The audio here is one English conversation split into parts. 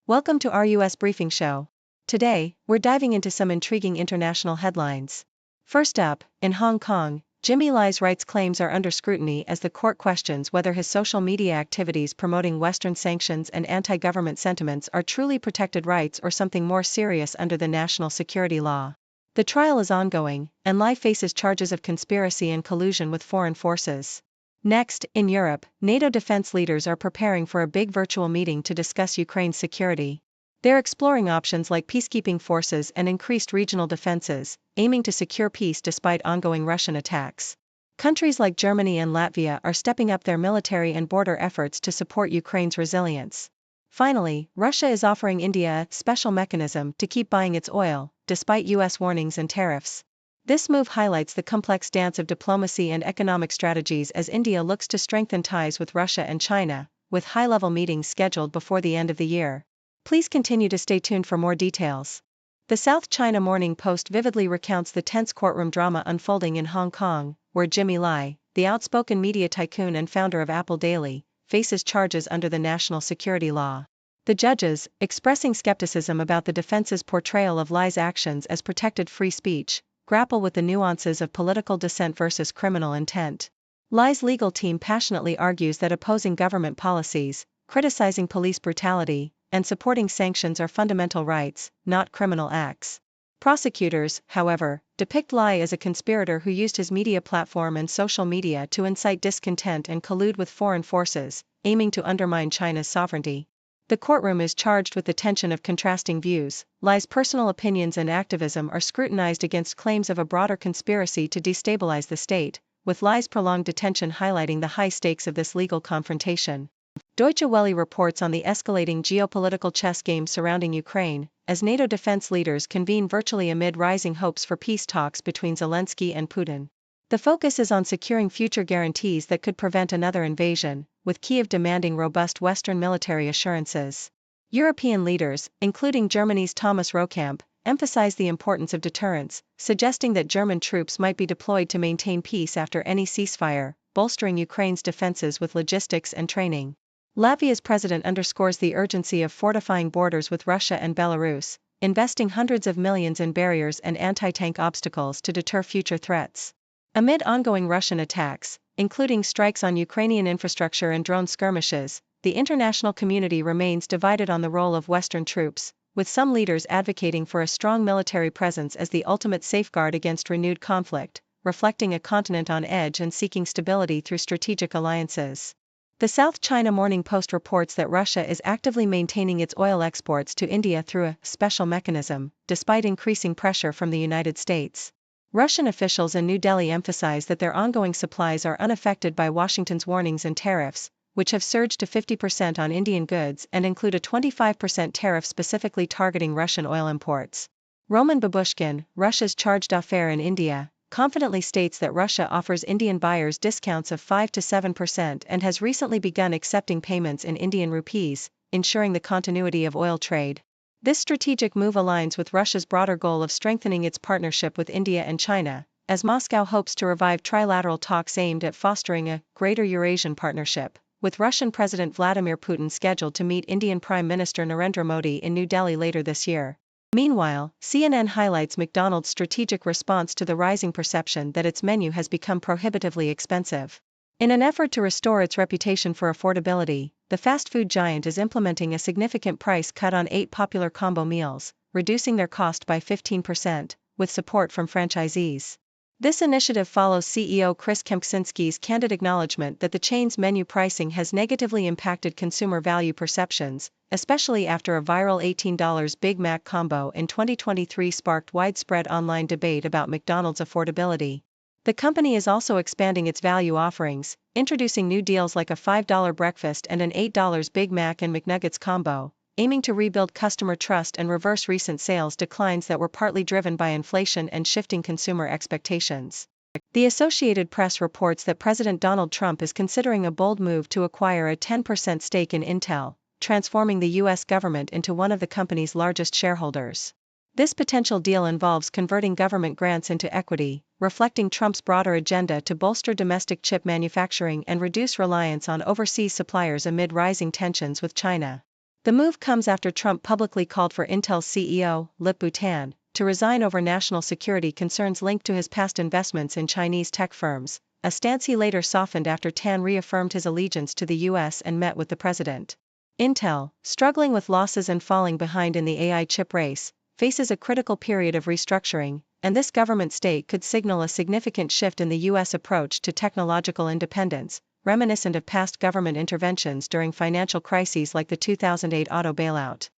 Welcome to our US Briefing Show. Today, we're diving into some intriguing international headlines. First up, in Hong Kong, Jimmy Lai's rights claims are under scrutiny as the court questions whether his social media activities promoting Western sanctions and anti-government sentiments are truly protected rights or something more serious under the national security law. The trial is ongoing, and Lai faces charges of conspiracy and collusion with foreign forces. Next, in Europe, NATO defense leaders are preparing for a big virtual meeting to discuss Ukraine's security. They're exploring options like peacekeeping forces and increased regional defenses, aiming to secure peace despite ongoing Russian attacks. Countries like Germany and Latvia are stepping up their military and border efforts to support Ukraine's resilience. Finally, Russia is offering India a special mechanism to keep buying its oil, despite US warnings and tariffs. This move highlights the complex dance of diplomacy and economic strategies as India looks to strengthen ties with Russia and China, with high-level meetings scheduled before the end of the year. Please continue to stay tuned for more details. The South China Morning Post vividly recounts the tense courtroom drama unfolding in Hong Kong, where Jimmy Lai, the outspoken media tycoon and founder of Apple Daily, faces charges under the national security law. The judges, expressing skepticism about the defense's portrayal of Lai's actions as protected free speech, grapple with the nuances of political dissent versus criminal intent. Lai's legal team passionately argues that opposing government policies, criticizing police brutality, and supporting sanctions are fundamental rights, not criminal acts. Prosecutors, however, depict Lai as a conspirator who used his media platform and social media to incite discontent and collude with foreign forces, aiming to undermine China's sovereignty. The courtroom is charged with the tension of contrasting views. Lai's personal opinions and activism are scrutinized against claims of a broader conspiracy to destabilize the state, with Lai's prolonged detention highlighting the high stakes of this legal confrontation. Deutsche Welle reports on the escalating geopolitical chess game surrounding Ukraine, as NATO defense leaders convene virtually amid rising hopes for peace talks between Zelensky and Putin. The focus is on securing future guarantees that could prevent another invasion, with Kyiv demanding robust Western military assurances. European leaders, including Germany's Thomas Rokamp, emphasize the importance of deterrence, suggesting that German troops might be deployed to maintain peace after any ceasefire, bolstering Ukraine's defenses with logistics and training. Latvia's president underscores the urgency of fortifying borders with Russia and Belarus, investing hundreds of millions in barriers and anti-tank obstacles to deter future threats. Amid ongoing Russian attacks, including strikes on Ukrainian infrastructure and drone skirmishes, the international community remains divided on the role of Western troops, with some leaders advocating for a strong military presence as the ultimate safeguard against renewed conflict, reflecting a continent on edge and seeking stability through strategic alliances. The South China Morning Post reports that Russia is actively maintaining its oil exports to India through a special mechanism, despite increasing pressure from the United States. Russian officials in New Delhi emphasize that their ongoing supplies are unaffected by Washington's warnings and tariffs, which have surged to 50% on Indian goods and include a 25% tariff specifically targeting Russian oil imports. Roman Babushkin, Russia's charge d'affaires in India, confidently states that Russia offers Indian buyers discounts of 5 to 7% and has recently begun accepting payments in Indian rupees, ensuring the continuity of oil trade. This strategic move aligns with Russia's broader goal of strengthening its partnership with India and China, as Moscow hopes to revive trilateral talks aimed at fostering a greater Eurasian partnership, with Russian President Vladimir Putin scheduled to meet Indian Prime Minister Narendra Modi in New Delhi later this year. Meanwhile, CNN highlights McDonald's strategic response to the rising perception that its menu has become prohibitively expensive. In an effort to restore its reputation for affordability, the fast food giant is implementing a significant price cut on 8 popular combo meals, reducing their cost by 15%, with support from franchisees. This initiative follows CEO Chris Kempczynski's candid acknowledgement that the chain's menu pricing has negatively impacted consumer value perceptions, especially after a viral $18 Big Mac combo in 2023 sparked widespread online debate about McDonald's affordability. The company is also expanding its value offerings, introducing new deals like a $5 breakfast and an $8 Big Mac and McNuggets combo, aiming to rebuild customer trust and reverse recent sales declines that were partly driven by inflation and shifting consumer expectations. The Associated Press reports that President Donald Trump is considering a bold move to acquire a 10% stake in Intel, transforming the U.S. government into one of the company's largest shareholders. This potential deal involves converting government grants into equity, reflecting Trump's broader agenda to bolster domestic chip manufacturing and reduce reliance on overseas suppliers amid rising tensions with China. The move comes after Trump publicly called for Intel's CEO, Lip-Bu Tan, to resign over national security concerns linked to his past investments in Chinese tech firms, a stance he later softened after Tan reaffirmed his allegiance to the US and met with the president. Intel, struggling with losses and falling behind in the AI chip race, faces a critical period of restructuring, and this government stake could signal a significant shift in the US approach to technological independence, reminiscent of past government interventions during financial crises like the 2008 auto bailout.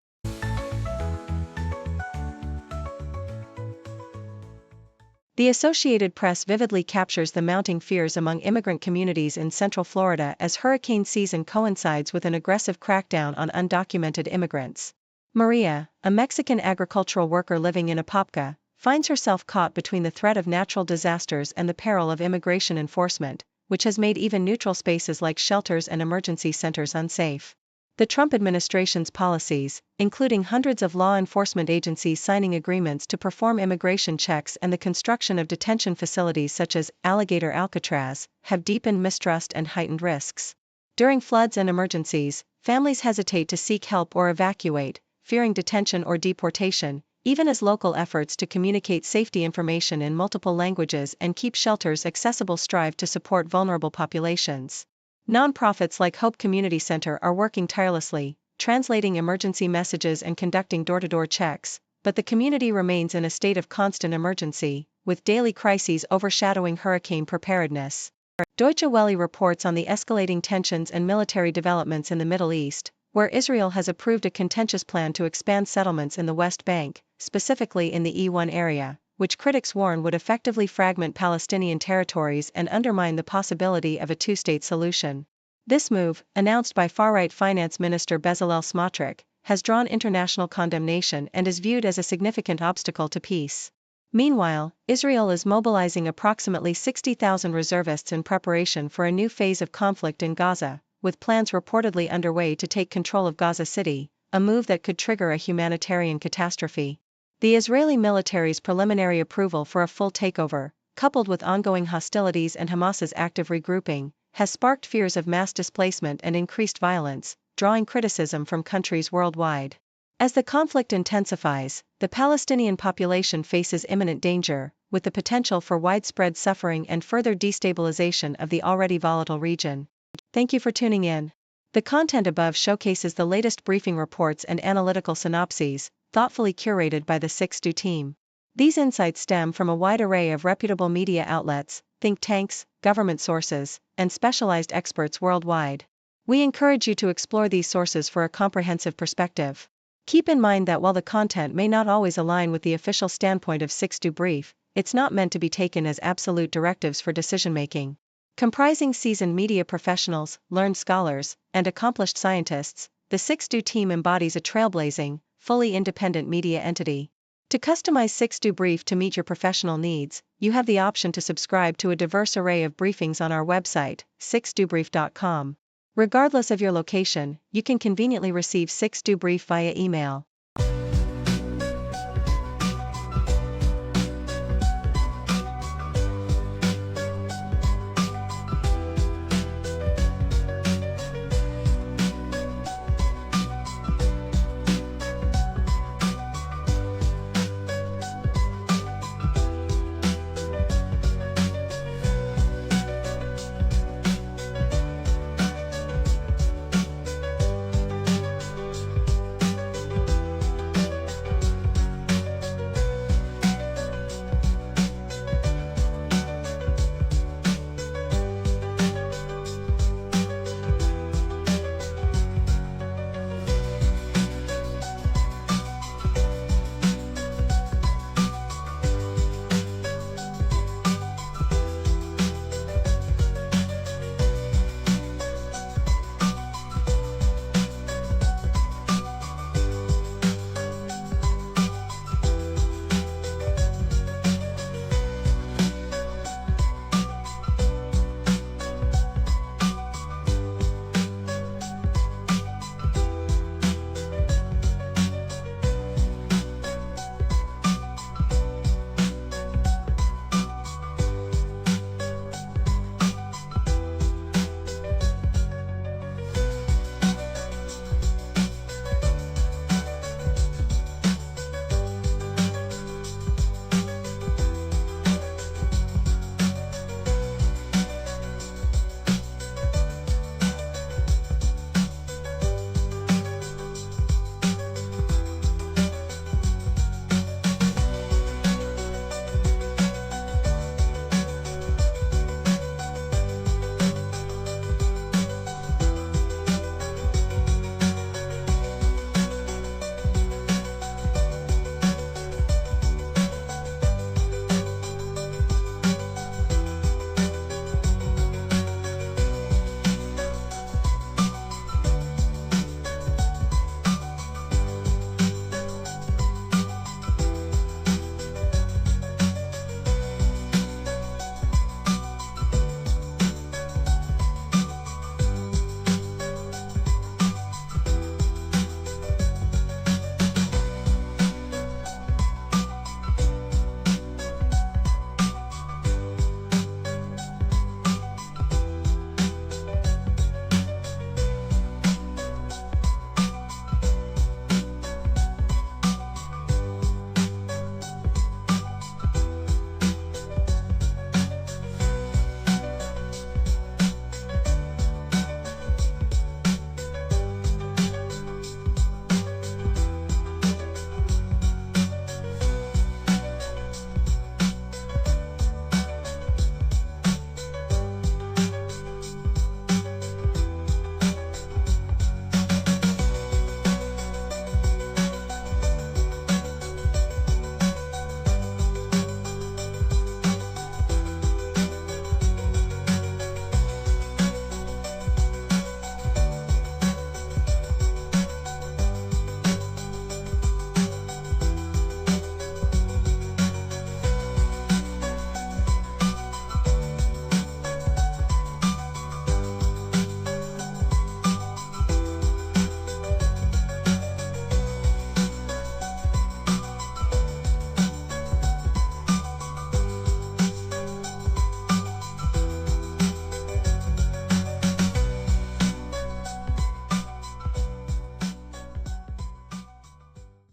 The Associated Press vividly captures the mounting fears among immigrant communities in Central Florida as hurricane season coincides with an aggressive crackdown on undocumented immigrants. Maria, a Mexican agricultural worker living in Apopka, finds herself caught between the threat of natural disasters and the peril of immigration enforcement, which has made even neutral spaces like shelters and emergency centers unsafe. The Trump administration's policies, including hundreds of law enforcement agencies signing agreements to perform immigration checks and the construction of detention facilities such as Alligator Alcatraz, have deepened mistrust and heightened risks. During floods and emergencies, families hesitate to seek help or evacuate, fearing detention or deportation, even as local efforts to communicate safety information in multiple languages and keep shelters accessible strive to support vulnerable populations. Nonprofits like Hope Community Center are working tirelessly, translating emergency messages and conducting door-to-door checks, but the community remains in a state of constant emergency, with daily crises overshadowing hurricane preparedness. Deutsche Welle reports on the escalating tensions and military developments in the Middle East, where Israel has approved a contentious plan to expand settlements in the West Bank, specifically in the E1 area, which critics warn would effectively fragment Palestinian territories and undermine the possibility of a two-state solution. This move, announced by far-right Finance Minister Bezalel Smotrich, has drawn international condemnation and is viewed as a significant obstacle to peace. Meanwhile, Israel is mobilizing approximately 60,000 reservists in preparation for a new phase of conflict in Gaza, with plans reportedly underway to take control of Gaza City, a move that could trigger a humanitarian catastrophe. The Israeli military's preliminary approval for a full takeover, coupled with ongoing hostilities and Hamas's active regrouping, has sparked fears of mass displacement and increased violence, drawing criticism from countries worldwide. As the conflict intensifies, the Palestinian population faces imminent danger, with the potential for widespread suffering and further destabilization of the already volatile region. Thank you for tuning in. The content above showcases the latest briefing reports and analytical synopses, thoughtfully curated by the S.Do team. These insights stem from a wide array of reputable media outlets, think tanks, government sources, and specialized experts worldwide. We encourage you to explore these sources for a comprehensive perspective. Keep in mind that while the content may not always align with the official standpoint of S.Do Brief, it's not meant to be taken as absolute directives for decision-making. Comprising seasoned media professionals, learned scholars, and accomplished scientists, the S.Do team embodies a trailblazing, fully independent media entity. To customize S.Do Brief to meet your professional needs, you have the option to subscribe to a diverse array of briefings on our website, sixdobrief.com. Regardless of your location, you can conveniently receive S.Do Brief via email.